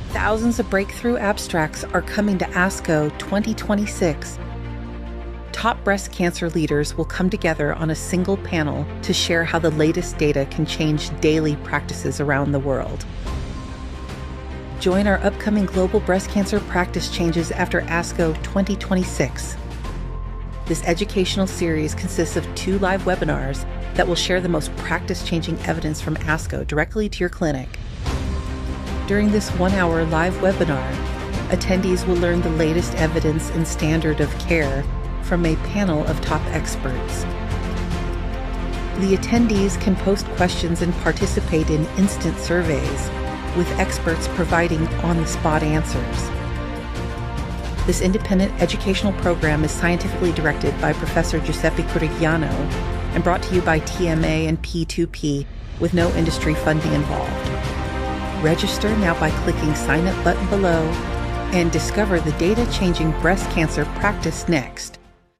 Thousands of breakthrough abstracts are coming to ASCO 2026. Top breast cancer leaders will come together on a single panel to share how the latest data can change daily practices around the world. Join our upcoming global breast cancer practice changes after ASCO 2026. This educational series consists of 2 live webinars that will share the most practice-changing evidence from ASCO directly to your clinic. During this 1-hour live webinar, attendees will learn the latest evidence and standard of care from a panel of top experts. The attendees can post questions and participate in instant surveys, with experts providing on-the-spot answers. This independent educational program is scientifically directed by Professor Giuseppe Curigliano and brought to you by TMA and P2P with no industry funding involved. Register now by clicking Sign Up button below and discover the data-changing breast cancer practice next.